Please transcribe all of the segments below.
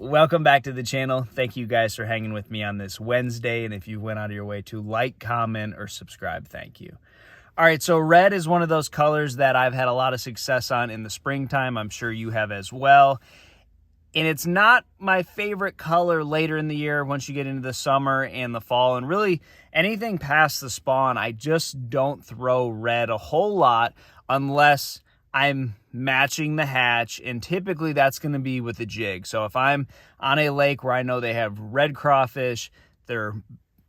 Welcome back to the channel. Thank you guys for hanging with me on this Wednesday. And if you went out of your way to like, comment, or subscribe, thank you. All right, so red is one of those colors that I've had a lot of success on in the springtime. I'm sure you have as well. And it's not my favorite color later in the year once you get into the summer and the fall. And really anything past the spawn, I just don't throw red a whole lot unless I'm matching the hatch. And typically that's going to be with a jig. So if I'm on a lake where I know they have red crawfish, they're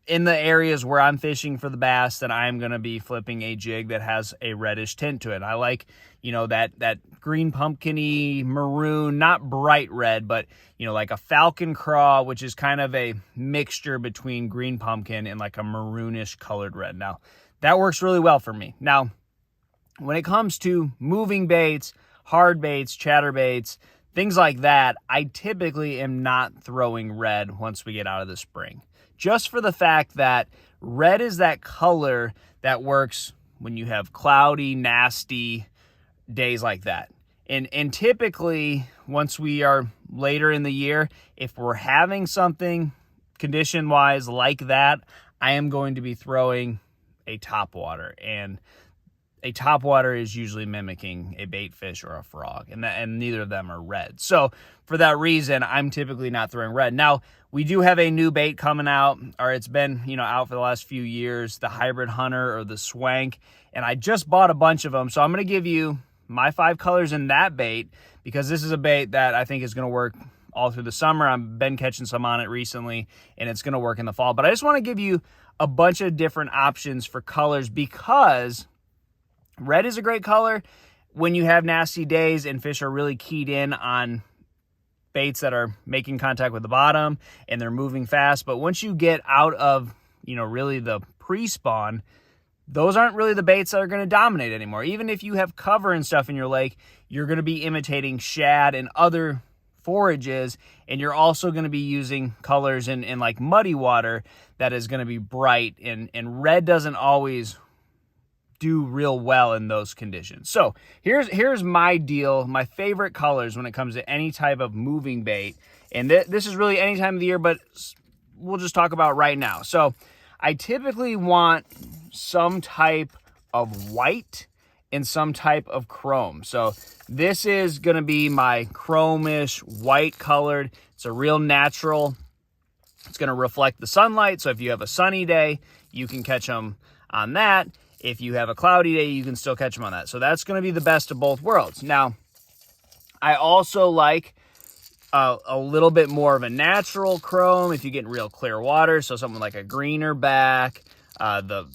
in the areas where I'm fishing for the bass, then I'm going to be flipping a jig that has a reddish tint to it. I like, that green pumpkin-y maroon, not bright red, but, like a falcon craw, which is kind of a mixture between green pumpkin and like a maroonish colored red. Now, that works really well for me. Now, when it comes to moving baits, hard baits, chatter baits, things like that, I typically am not throwing red once we get out of the spring. Just for the fact that red is that color that works when you have cloudy, nasty days like that. And typically, once we are later in the year, if we're having something condition-wise like that, I am going to be throwing a topwater. And a topwater is usually mimicking a bait fish or a frog, and neither of them are red. So for that reason, I'm typically not throwing red. Now, we do have a new bait coming out, or it's been, out for the last few years, the Hybrid Hunter or the Swank, and I just bought a bunch of them. So I'm going to give you my 5 colors in that bait because this is a bait that I think is going to work all through the summer. I've been catching some on it recently, and it's going to work in the fall. But I just want to give you a bunch of different options for colors because red is a great color when you have nasty days and fish are really keyed in on baits that are making contact with the bottom and they're moving fast. But once you get out of, really the pre-spawn, those aren't really the baits that are going to dominate anymore. Even if you have cover and stuff in your lake, you're going to be imitating shad and other forages, and you're also going to be using colors in like muddy water that is going to be bright, and red doesn't always do real well in those conditions. So here's my deal, my favorite colors when it comes to any type of moving bait. And this is really any time of the year, but we'll just talk about right now. So I typically want some type of white and some type of chrome. So this is going to be my chromish white colored. It's a real natural. It's going to reflect the sunlight. So if you have a sunny day, you can catch them on that. If you have a cloudy day, you can still catch them on that. So that's going to be the best of both worlds. Now, I also like a little bit more of a natural chrome if you get in real clear water. So something like a greener back. The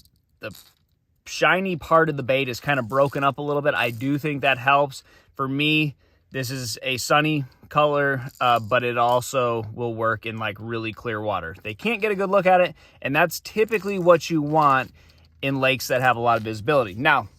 shiny part of the bait is kind of broken up a little bit. I do think that helps. For me, this is a sunny color, but it also will work in like really clear water. They can't get a good look at it, and that's typically what you want in lakes that have a lot of visibility. Now,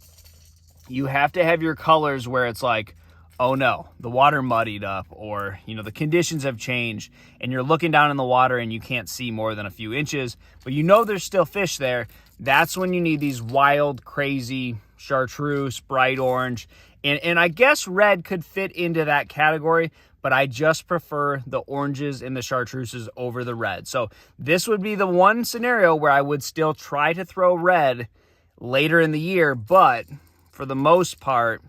you have to have your colors where it's like, oh no, the water muddied up, or, the conditions have changed and you're looking down in the water and you can't see more than a few inches, but there's still fish there. That's when you need these wild, crazy chartreuse, bright orange. And I guess red could fit into that category, but I just prefer the oranges and the chartreuses over the red. So this would be the one scenario where I would still try to throw red later in the year, but for the most part,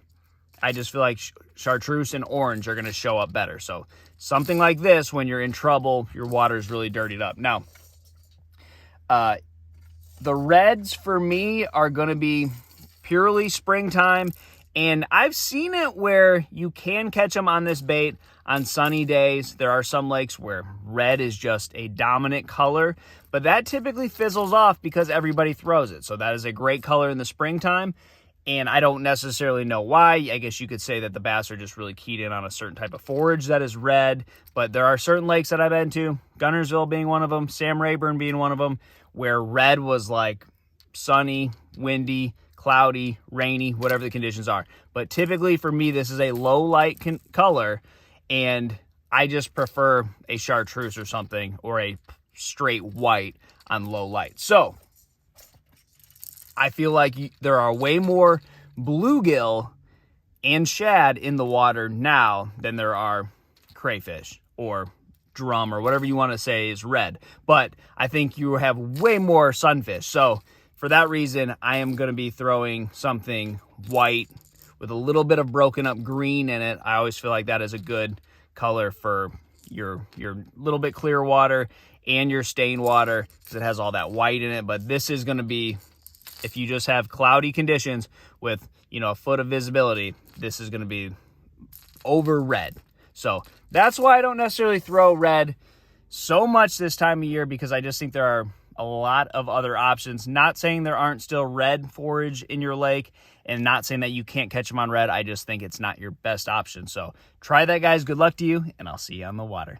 I just feel like chartreuse and orange are going to show up better. So something like this, when you're in trouble, your water's really dirtied up. Now, the reds for me are going to be purely springtime. And I've seen it where you can catch them on this bait on sunny days. There are some lakes where red is just a dominant color, but that typically fizzles off because everybody throws it. So that is a great color in the springtime. And I don't necessarily know why. I guess you could say that the bass are just really keyed in on a certain type of forage that is red. But there are certain lakes that I've been to, Gunnersville being one of them, Sam Rayburn being one of them, where red was like sunny, windy, cloudy, rainy, whatever the conditions are. But typically for me, this is a low light color, and I just prefer a chartreuse or something, or a straight white on low light. So I feel like there are way more bluegill and shad in the water now than there are crayfish or drum or whatever you want to say is red. But I think you have way more sunfish. So for that reason, I am going to be throwing something white with a little bit of broken up green in it. I always feel like that is a good color for your little bit clear water and your stain water, because it has all that white in it. But this is going to be, if you just have cloudy conditions with, a foot of visibility, this is going to be over red. So that's why I don't necessarily throw red so much this time of year, because I just think there are a lot of other options. Not saying there aren't still red forage in your lake, and not saying that you can't catch them on red. I just think it's not your best option. So try that, guys. Good luck to you, and I'll see you on the water.